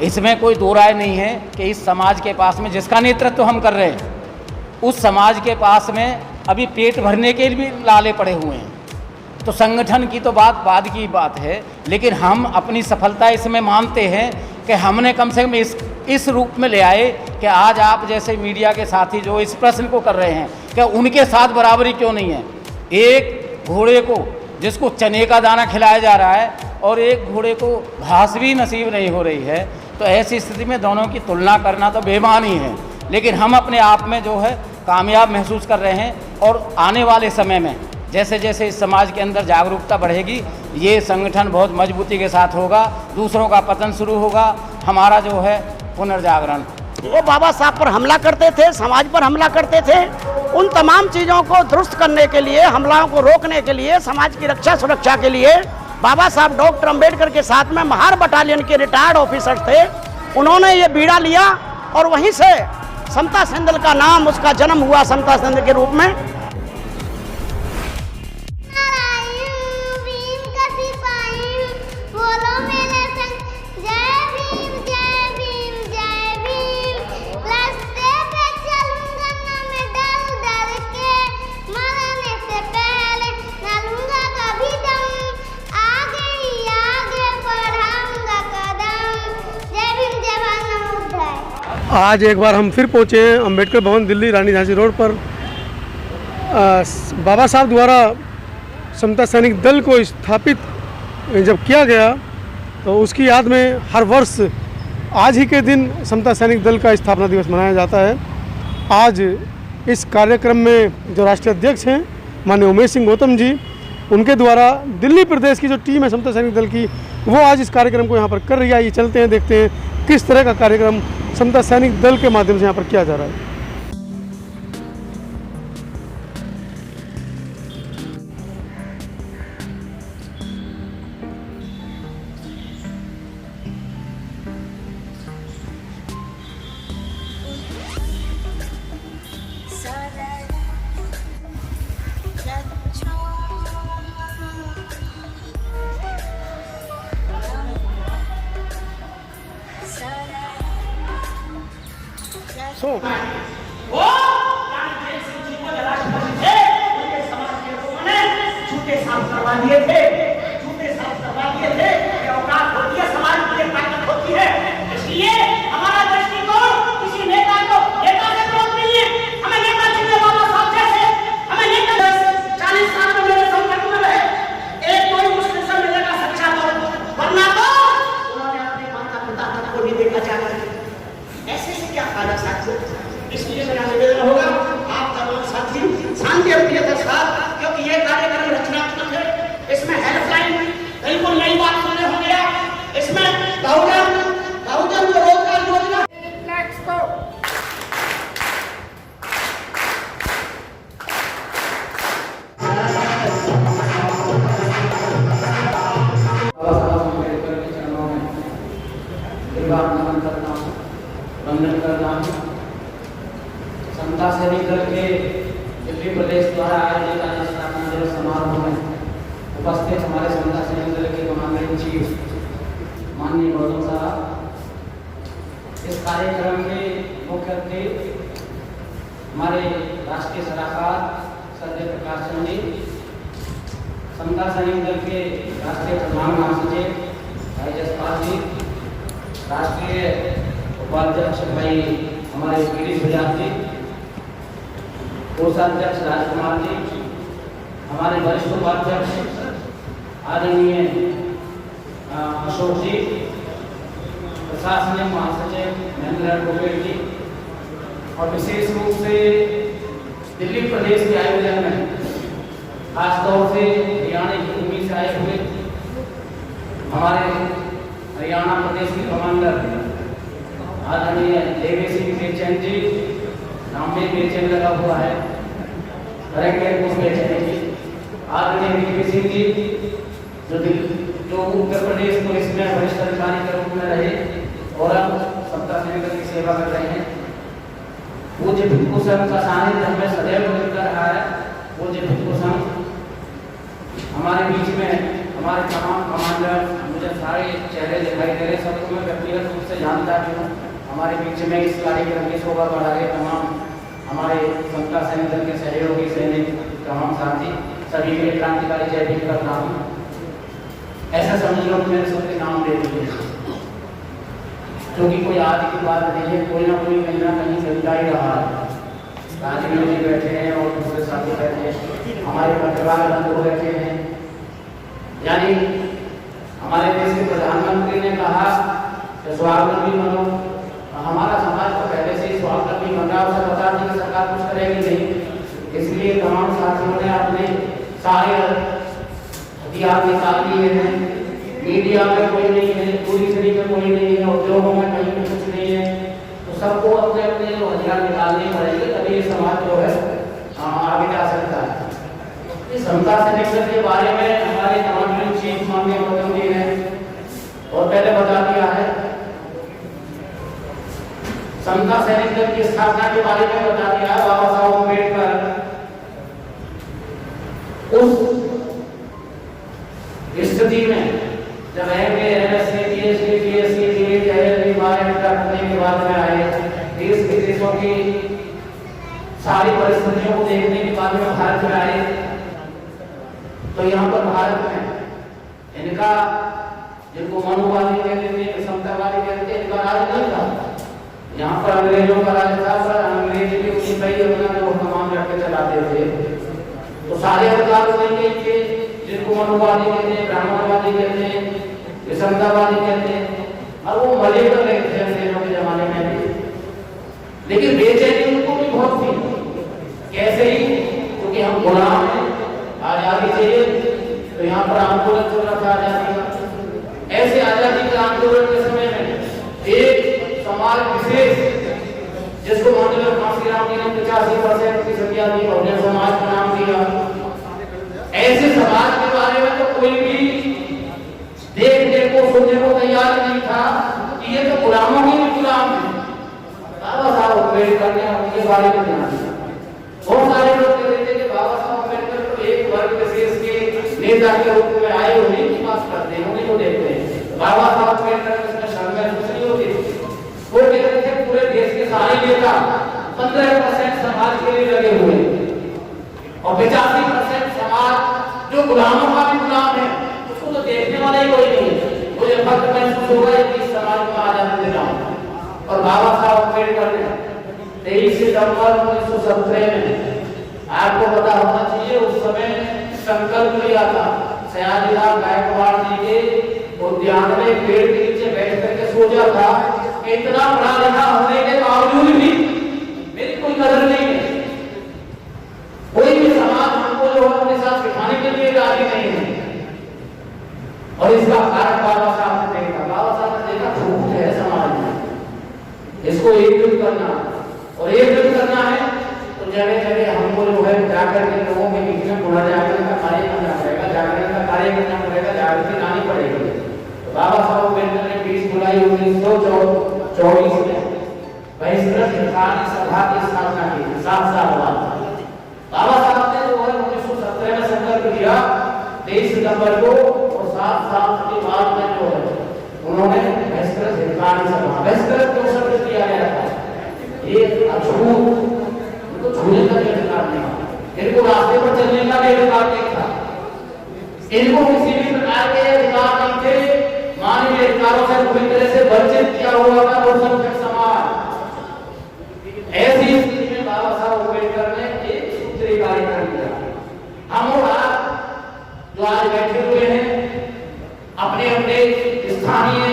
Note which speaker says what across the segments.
Speaker 1: इसमें कोई दो राय नहीं है कि इस समाज के पास में जिसका नेतृत्व हम कर रहे हैं, उस समाज के पास में अभी पेट भरने के लिए भी लाले पड़े हुए हैं। तो संगठन की तो बात बाद की बात है, लेकिन हम अपनी सफलता इसमें मानते हैं कि हमने कम से कम इस रूप में ले आए कि आज आप जैसे मीडिया के साथी जो इस प्रश्न को कर रहे हैं कि उनके साथ बराबरी क्यों नहीं है। एक घोड़े को जिसको चने का दाना खिलाया जा रहा है और एक घोड़े को घास भी नसीब नहीं हो रही है, तो ऐसी स्थिति में दोनों की तुलना करना तो बेईमानी है। लेकिन हम अपने आप में जो है कामयाब महसूस कर रहे हैं और आने वाले समय में जैसे जैसे इस समाज के अंदर जागरूकता बढ़ेगी, ये संगठन बहुत मजबूती के साथ होगा, दूसरों का पतन शुरू होगा, हमारा जो है पुनर्जागरण।
Speaker 2: वो बाबा साहब पर हमला करते थे, समाज पर हमला करते थे। उन तमाम चीज़ों को दुरुस्त करने के लिए, हमलाओं को रोकने के लिए, समाज की रक्षा सुरक्षा के लिए बाबा साहब डॉक्टर अंबेडकर के साथ में महार बटालियन के रिटायर्ड ऑफिसर्स थे, उन्होंने ये बीड़ा लिया और वहीं से समता सेंधिल का नाम, उसका जन्म हुआ समता सेंधिल के रूप में।
Speaker 3: आज एक बार हम फिर पहुँचे हैं अंबेडकर भवन दिल्ली रानी झांसी रोड पर। बाबा साहब द्वारा समता सैनिक दल को स्थापित जब किया गया तो उसकी याद में हर वर्ष आज ही के दिन समता सैनिक दल का स्थापना दिवस मनाया जाता है। आज इस कार्यक्रम में जो राष्ट्रीय अध्यक्ष हैं माननीय उमेश सिंह गौतम जी, उनके द्वारा दिल्ली प्रदेश की जो टीम है समता सैनिक दल की, वो आज इस कार्यक्रम को यहाँ पर कर रही है। ये चलते हैं, देखते हैं किस तरह का कार्यक्रम समता सैनिक दल के माध्यम से यहाँ पर किया जा रहा है।
Speaker 2: इसलिए मेरा निवेदन होगा आप तमाम साथी शांति प्रिय दर्शक, क्योंकि ये कार्यक्रम रचनात्मक है, इसमें हेल्पलाइन बिल्कुल नई बात सुनने हो गया, इसमें बहुजन जो रोजगार योजना
Speaker 1: वंदन करना हूँ। समता सैनिक दल के दिल्ली प्रदेश द्वारा आयोजित स्थापना दिवस समारोह में उपस्थित हमारे समता सैनिक दल के कमांडर इन चीफ माननीय गौतम साहब, इस कार्यक्रम के मुख्य अतिथि हमारे राष्ट्रीय सलाहकार सर जयप्रकाश चंद जी, समता सैनिक दल के राष्ट्रीय प्रधान महासचिव भाई जसपाल जी, राष्ट्रीय उपाध्यक्ष भाई हमारे गिरीश बजाज जी, कोषाध्यक्ष राजकुमार जी, हमारे वरिष्ठ उपाध्यक्ष आदरणीय अशोक जी, प्रशासनिक महासचिव महेंद्र गोपेल जी, और विशेष रूप से दिल्ली प्रदेश के आयोजन में खासतौर से हरियाणा की भूमि से आए हुए हमारे हरियाणा प्रदेश के कमांडर आदरणीय देवी सिंह बेचैन जी, नाम में बेचैन लगा हुआ है, बेचैन जी, आदरणीय देवी सिंह जी जो उत्तर प्रदेश पुलिस में वरिष्ठ अधिकारी के रूप में रहे और अब समता सैनिक दल की सेवा कर रहे हैं। पूज्य भिक्खू संघ का सानिध्य हमें सदैव मिलता रहा है। पूज्य भिक्खू संघ हमारे बीच में, हमारे तमाम कमांडर, मुझे सारे चेहरे दिखाई दे रहे, सबको मैं व्यक्तिगत रूप से जानता भी हूँ। हमारे बीच में इस कार्यक्रम की शोभा बढ़ा रहे तमाम हमारे समता सैनिक दल के सहयोगी सैनिक तमाम साथी सभी के क्रांतिकारी जय भीम करता हूँ। ऐसा समझ लो मैंने सबके नाम ले दिए, क्योंकि कोई आज की बात नहीं है, कोई ना कोई कहीं ना कहीं चलता ही रहा है। राजवीर जी बैठे हैं और दूसरे साथी बैठे हैं, हमारे परिवार बंधु बैठे हैं। यानी हमारे देश के प्रधानमंत्री ने कहा कि स्वावलंबी बनो, हमारा समाज तो पहले से ही स्वावलंबी बन रहा, उसे पता नहीं कि सरकार कुछ करेगी नहीं। इसलिए तमाम साथियों ने अपने सारे हथियार निकाल लिए हैं। मीडिया में कोई नहीं है, पुलिसरी में कोई नहीं है, उद्योगों में कहीं भी कुछ नहीं है, तो सबको अपने अपने जो हथियार निकालने पड़ेंगे, तभी ये समाज जो है आगे जा सकता है। इस समता सैनिक दल के बारे में हमारे कमांडर इन चीफ माननीय मुख्यमंत्री ने और पहले बता दिया है। समता सैनिक दल की स्थापना के बारे में बता दिया है। बाबा साहब अम्बेडकर उस स्थिति में जब MA, MSc, PhD, BSc, करने के बाद में आए, देश विदेशों की सारी परिस्थितियों को देखने के बाद में भारत में आए, तो यहाँ पर भारत में इनका जिनको मनुवादी कहते थे, समतावादी कहते थे, इनका राज नहीं था। यहाँ पर अंग्रेजों का राज था, पर अंग्रेज भी उसी पर ही अपना हुक्म रख के चलाते थे। तो सारे अधिकार नहीं थे, जिनको मनुवादी कहते हैं, ब्राह्मणवादी कहते हैं, विषमतावादी कहते हैं, और वो मजे कर रहे थे अंग्रेजों के जमाने में भी। लेकिन बेचैनी उनको भी बहुत थी। कैसे ही, क्योंकि हम गुलाम हैं, आजादी चाहिए, तो यहाँ पर आंदोलन चल रहा था आजादी का। ऐसे आजादी के आंदोलन के समय में एक समाज विशेष जिसको माननीय कांशीराम जी ने 85% की संख्या दी, बहुजन समाज का नाम दिया। ऐसे समाज के बारे में तो कोई भी देखने को सुनने को तैयार नहीं था कि ये तो गुलामों के भी गुलाम है। बाबा साहब अम्बेडकर ने उनके बारे में ध्यान दिया। बहुत सारे लोग कहते थे कि बाबा साहब अम्बेडकर तो एक वर्ग विशेष के नेता के रूप में आए, उन्हीं की बात करते हैं, उन्हीं को देखते हैं। बाबा साहब अम्बेडकर इसमें शर्म कुछ नहीं होती। वो कहते थे पूरे देश के सारे नेता 15% समाज के लिए लगे हुए और 85% समाज जो गुलामों का भी गुलाम है, उसको तो देखने वाला ही कोई नहीं है। मुझे फख्र महसूस होगा कि इस समाज में आजादी देना। और बाबा साहब अम्बेडकर ने 23 सितंबर 1917 में, आपको पता होना चाहिए, उस समय संकल्प लिया था। सयाजीराव गायकवाड़ जी के उद्यान में पेड़ के नीचे बैठ करके सोचा था कि इतना पढ़ा लिखा होने के बावजूद भी मेरी कोई कदर नहीं है, कोई भी समाज हमको जो है अपने साथ बिठाने के लिए राजी नहीं है। और इसका कारण बाबा साहब ने देखा। बाबा साहब ने देखा झूठ है समाज में, इसको एकजुट करना, और एकजुट करना है तो जगह जगह हमको जो है जाकर के लोगों के बीच में पुनर्जागरण का कार्य करना पड़ेगा, जागरण का कार्य करना पड़ेगा, जागृति लानी पड़ेगी। तो बाबा साहब अम्बेडकर ने 20 जुलाई 1924 में बहिष्कृत हितकारी सभा की स्थापना की। 7 साल बाद बाबा साहब ने जो है 1917 में संकल्प लिया 23 सितंबर को, और 7 साल के बाद में जो है उन्होंने बहिष्कृत हितकारी सभा, बहिष्कृत क्यों शब्द किया गया था? ये अछूत, उनको छूने का भी अधिकार नहीं, इनको रास्ते पर चलने का भी अधिकार नहीं था, इनको किसी भी प्रकार के अधिकार नहीं थे। मानवीय अधिकारों से पूरी तरह से वंचित किया हुआ था बहुसंख्यक समाज। ऐसी स्थिति में बाबा साहब अम्बेडकर ने एक सूत्री कार्यक्रम किया। हम और आप जो आज बैठे हुए हैं, अपने अपने स्थानीय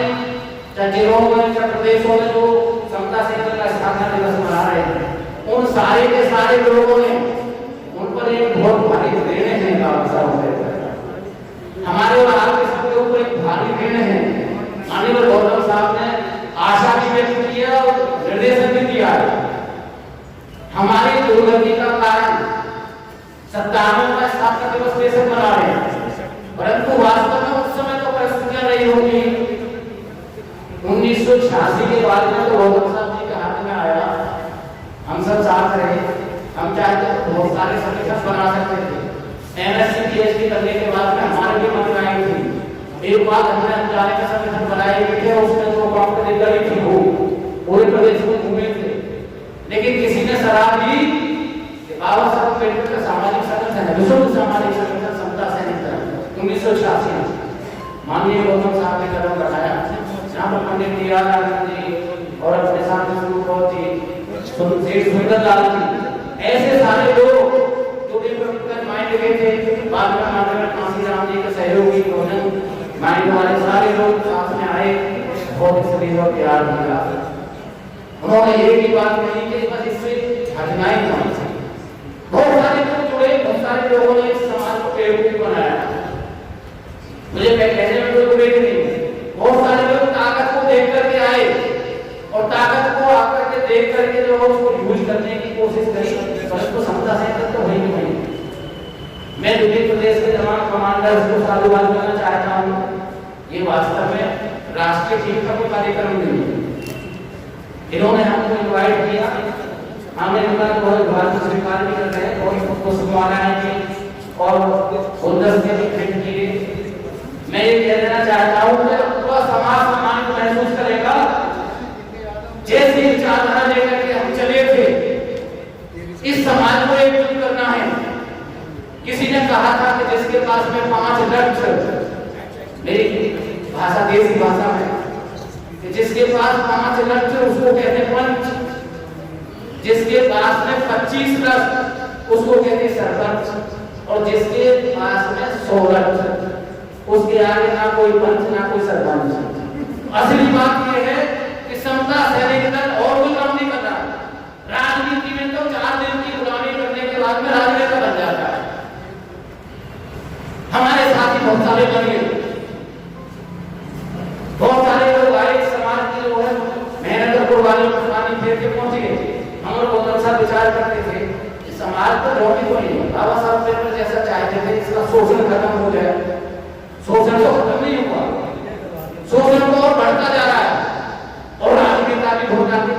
Speaker 1: जिलों में, प्रदेशों में जो समता सैनिक दल का स्थापना दिवस मना रहे हैं, उन सारे के सारे लोगों ने उन पर एक बहुत भारी ऋण है। बाबा साहब अम्बेडकर हमारे और आपके सबके ऊपर एक भारी ऋण है। माननीय गौतम साहब ने आशा भी व्यक्त किया और निर्देशन भी दिया है। हमारी दुर्गति का कारण 57 का स्थापना दिवस बेशक मना रहे हैं, परंतु वास्तव में उस समय तो परिस्थितियां रही होगी। 1986 के बाद में तो गौतम साहब जी के हाथ में आया, हम सब साथ रहे, हम चाहते तो बहुत सारे संगठन बना सकते थे। MSc PhD करने के बाद में हमारे भी मन में आई थी, एक बात हमने जाने का संगठन बनाए थे, उसमें तो काम करने लगी थी। पंडित दीवानंद जी और अपने साथ स्वरूप जी, सुंदरलाल जी, ऐसे सारे लोग जो भी माइंड गए थे। बाद में हमारे कांसीराम जी के सहयोगी माइंड वाले सारे लोग साथ में आए, बहुत शरीर और प्यार दिया। उन्होंने एक ही बात कही कि बस इससे हटना ही नहीं। बहुत सारे लोग जुड़े, बहुत सारे लोगों ने इस समाज को बेवकूफ बनाया। मुझे कहने में कोई बुराई नहीं। बहुत सारे लोग ताकत को देख करके आए और ताकत को आकर के देख करके जो उसको यूज करने की कोशिश करी, परंतु समता से तो वही नहीं। मैं विभिन्न प्रदेश के तमाम कमांडर्स को साधुवाद करना चाहता हूँ। ये वास्तव में राष्ट्रीय टीम का कोई कार्यक्रम नहीं है। इन्होंने हमको इनवाइट किया, हमने उनका भारत स्वीकार भी कर रहे हैं और उसको शुभकामनाएं की और गुलदस्ते भी भेंट किए। मैं ये कह देना चाहता हूँ कि पूरा समाज सम्मान को महसूस करेगा। जैसे विचारधारा लेकर के हम चले थे, इस समाज को एकजुट करना है। किसी ने कहा था कि जिसके पास में 5 लक्ष्य, मेरी भाषा देसी भाषा में, कि जिसके पास 5 लक्ष्य उसको कहते पंच, जिसके पास में 25 लक्ष्य उसको कहते सरपंच, और जिसके पास में 100 लक्ष्य उसके आगे ना कोई पंच ना कोई सरपंच। असली बात यह है कि समता सैनिक दल और कोई काम नहीं कर रहा। राजनीति में तो 4 दिन की गुलामी करने के बाद में राजनेता बन जाता है। हमारे साथी बहुत सारे बन गए, बहुत सारे लोग आए, समाज के जो है मेहनत और कुर्बानी में पानी फेर के पहुंच गए। हम लोग बहुत अच्छा विचार करते थे कि समाज तो रोटी को नहीं, बाबा साहब अम्बेडकर जैसा चाहते थे इसका शोषण खत्म हो जाए। शोषण तो खत्म नहीं हुआ, शोषण तो और बढ़ता जा रहा है और राजनेता भी हो जाते।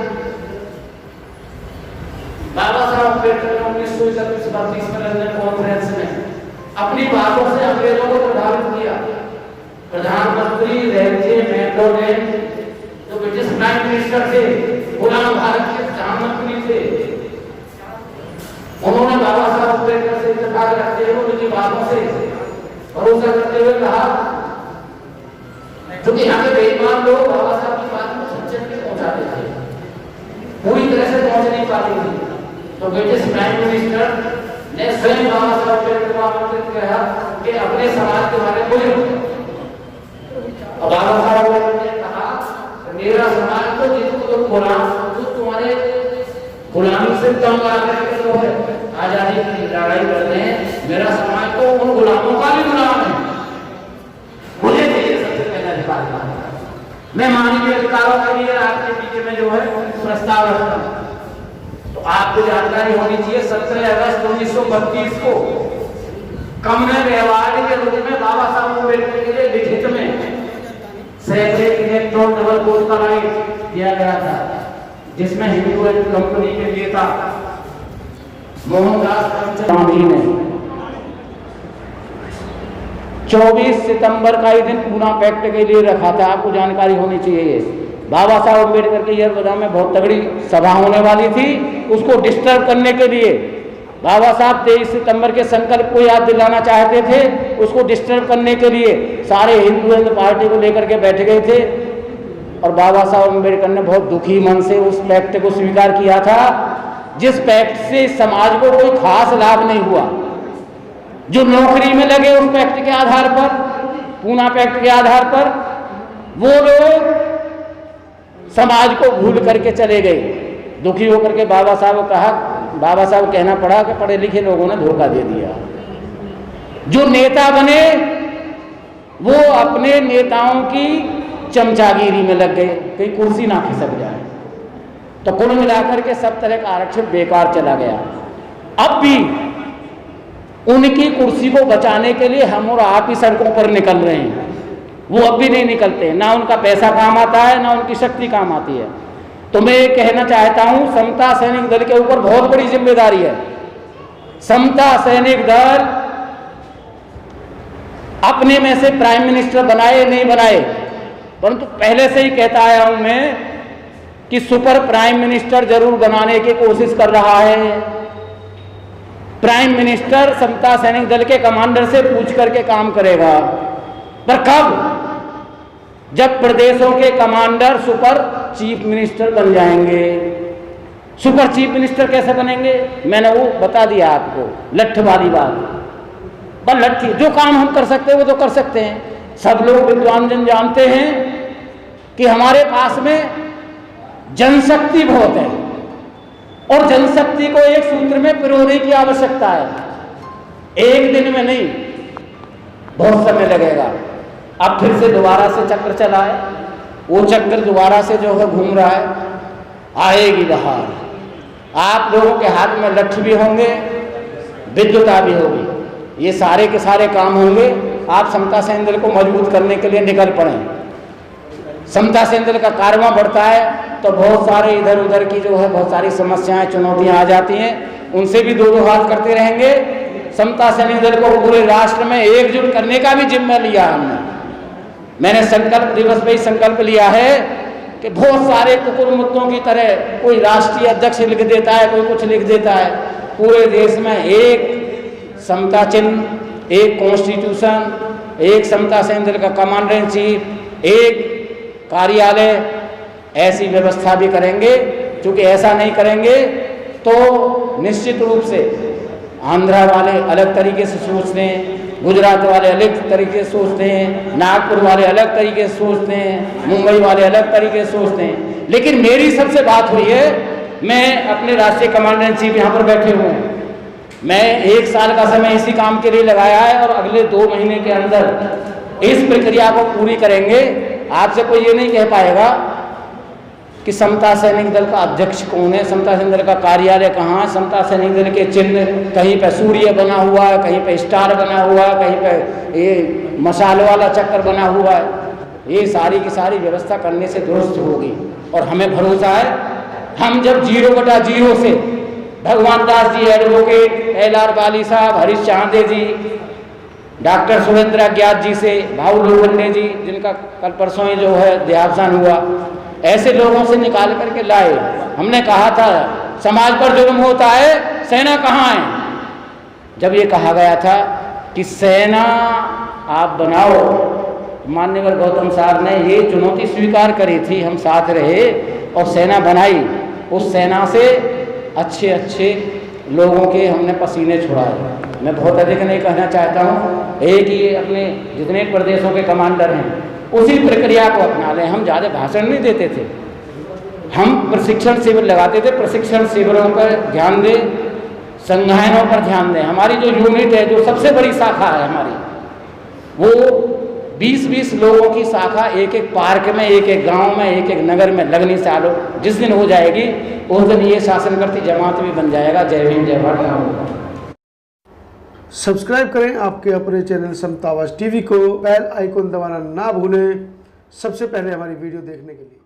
Speaker 1: बाबा साहब अम्बेडकर ने 1931-32 में लंदन कॉन्फ्रेंस में अपनी बातों से अंग्रेजों को प्रभावित किया। प्रधानमंत्री रेंजे मैकडोनेल जो ब्रिटिश प्राइम मिनिस्टर थे, गुलाम भारत के प्रधानमंत्री थे, उन्होंने बाबा साहब अम्बेडकर से इत्तेफाक रखते हुए उनकी बातों से भरोसा करते हुए कहा, क्योंकि यहाँ के बेईमान लोग बाबा साहब की बात को सच्चे में पहुंचाते थे, पूरी तरह से पहुंच नहीं पाती थी। तो ब्रिटिश प्राइम मिनिस्टर ने स्वयं बाबा साहब अम्बेडकर को आमंत्रित किया कि अपने समाज के बारे में बोले। और बाबा साहब अम्बेडकर ने कहा मेरा समाज तो जिसको गुलाम जो तुम्हारे गुलामी से तंग आकर के जो है आजादी की लड़ाई कर रहे हैं, मेरा समाज तो उन गुलामों का भी गुलाम है। मुझे सबसे पहला अधिकार, मैं मानवीय अधिकारों के लिए आपके पीछे में जो है प्रस्ताव रखता हूँ। तो आपको जानकारी होनी चाहिए 17 अगस्त 1932 को कम्युनल अवार्ड के रूप में बाबा साहब अम्बेडकर के लिए लिखित में सेपरेट इलेक्ट्रॉन डबल कोड का राइट दिया गया था, जिसमें हिंदू एंड कंपनी के नेता मोहनदास करमचंद गांधी ने 24 सितंबर का ही दिन पूना पैक्ट के लिए रखा था। आपको जानकारी होनी चाहिए। बाबा साहब अम्बेडकर के यरबदा में बहुत तगड़ी सभा होने वाली थी, उसको डिस्टर्ब करने के लिए बाबा साहब 23 सितंबर के संकल्प को याद दिलाना चाहते थे। उसको डिस्टर्ब करने के लिए सारे हिंदू पार्टी को लेकर के बैठ गए थे और बाबा साहब अम्बेडकर ने बहुत दुखी मन से उस पैक्ट को स्वीकार किया था, जिस पैक्ट से समाज को कोई खास लाभ नहीं हुआ। जो नौकरी में लगे उस पैक्ट के आधार पर, पूना पैक्ट के आधार पर, वो लोग समाज को भूल करके चले गए। दुखी होकर के बाबा साहब कहना पड़ा कि पढ़े लिखे लोगों ने धोखा दे दिया। जो नेता बने वो अपने नेताओं की चमचागिरी में लग गए, कहीं कुर्सी ना खिसक जाए। तो कुल मिलाकर के सब तरह का आरक्षण बेकार चला गया। अब भी उनकी कुर्सी को बचाने के लिए हम और आप ही सड़कों पर निकल रहे हैं। वो अब भी नहीं निकलते, ना उनका पैसा काम आता है ना उनकी शक्ति काम आती है। तो मैं ये कहना चाहता हूं, समता सैनिक दल के ऊपर बहुत बड़ी जिम्मेदारी है। समता सैनिक दल अपने में से प्राइम मिनिस्टर बनाए नहीं बनाए, परंतु पहले से ही कहता आया हूं मैं कि सुपर प्राइम मिनिस्टर जरूर बनाने की कोशिश कर रहा है। प्राइम मिनिस्टर समता सैनिक दल के कमांडर से पूछ करके काम करेगा, पर कब जब प्रदेशों के कमांडर सुपर चीफ मिनिस्टर बन जाएंगे। सुपर चीफ मिनिस्टर कैसे बनेंगे, मैंने वो बता दिया आपको, लठ वाली बात। बस लट्ठी, जो काम हम कर सकते हैं वो तो कर सकते हैं। सब लोग विद्वान जन जानते हैं कि हमारे पास में जनशक्ति बहुत है और जनशक्ति को एक सूत्र में पिरोने की आवश्यकता है। एक दिन में नहीं, बहुत समय लगेगा। अब फिर से दोबारा से चक्र चला है, वो चक्र दोबारा से जो है घूम रहा है। आएगी बहार, आप लोगों के हाथ में लठ भी होंगे, विद्युता भी होगी, ये सारे के सारे काम होंगे। आप समता सैनिक दल को मजबूत करने के लिए निकल पड़े। समता सैनिक दल का कारवां बढ़ता है तो बहुत सारे इधर उधर की जो है बहुत सारी समस्याएं, चुनौतियां आ जाती हैं, उनसे भी दो दो हाथ करते रहेंगे। समता सैनिक दल को पूरे राष्ट्र में एकजुट करने का भी जिम्मा लिया हमने। मैंने संकल्प दिवस पे ही संकल्प लिया है कि बहुत सारे कुकुर मुत्तों की तरह कोई राष्ट्रीय अध्यक्ष लिख देता है, कोई कुछ लिख देता है। पूरे देश में एक समता चिन्ह, एक कॉन्स्टिट्यूशन, एक समता सैनिक दल का कमांडर इन चीफ, एक कार्यालय, ऐसी व्यवस्था भी करेंगे। क्योंकि ऐसा नहीं करेंगे तो निश्चित रूप से आंध्रा वाले अलग तरीके से सोचते हैं, गुजरात वाले अलग तरीके से सोचते हैं, नागपुर वाले अलग तरीके से सोचते हैं, मुंबई वाले अलग तरीके से सोचते हैं। लेकिन मेरी सबसे बात हुई है, मैं अपने राष्ट्रीय कमांडर इन चीफ यहाँ पर बैठे हुए हैं, मैं 1 साल का समय इसी काम के लिए लगाया है और अगले 2 महीने के अंदर इस प्रक्रिया को पूरी करेंगे। आपसे कोई ये नहीं कह पाएगा कि समता सैनिक दल का अध्यक्ष कौन है, समता सैनिक दल का कार्यालय कहाँ है, समता सैनिक दल के चिन्ह कहीं पे सूर्य बना हुआ है, कहीं पे स्टार बना हुआ है, कहीं पे ये मशाल वाला चक्कर बना हुआ है। ये सारी की सारी व्यवस्था करने से दुरुस्त होगी और हमें भरोसा है। हम जब 0/0 से भगवान दास जी एडवोकेट, LR बाली साहब, हरीश चांदे जी, डॉक्टर सुरेंद्र अज्ञात जी से, भाऊ लोखंडे जी जिनका कल परसों ही जो है देहावसान हुआ, ऐसे लोगों से निकाल करके लाए। हमने कहा था समाज पर जुल्म होता है, सेना कहाँ है। जब ये कहा गया था कि सेना आप बनाओ, माननीय गौतम साहब ने ये चुनौती स्वीकार करी थी, हम साथ रहे और सेना बनाई। उस सेना से अच्छे अच्छे लोगों के हमने पसीने छुड़ाए। मैं बहुत अधिक नहीं कहना चाहता हूँ, एक ही अपने जितने प्रदेशों के कमांडर हैं उसी प्रक्रिया को अपना लें। हम ज़्यादा भाषण नहीं देते थे, हम प्रशिक्षण शिविर लगाते थे। प्रशिक्षण शिविरों पर ध्यान दें, संज्ञानों पर ध्यान दें। हमारी जो यूनिट है, जो सबसे बड़ी शाखा है हमारी, वो 20-20 लोगों की शाखा एक एक पार्क में, एक एक गांव में, एक एक नगर में लगनी चालू जिस दिन हो जाएगी उस दिन ये शासन करती जमात भी बन जाएगा। जय हिंद, जय भारत।
Speaker 3: सब्सक्राइब करें आपके अपने चैनल समता आवाज़ टीवी को, बेल आइकन दबाना ना भूलें सबसे पहले हमारी वीडियो देखने के लिए।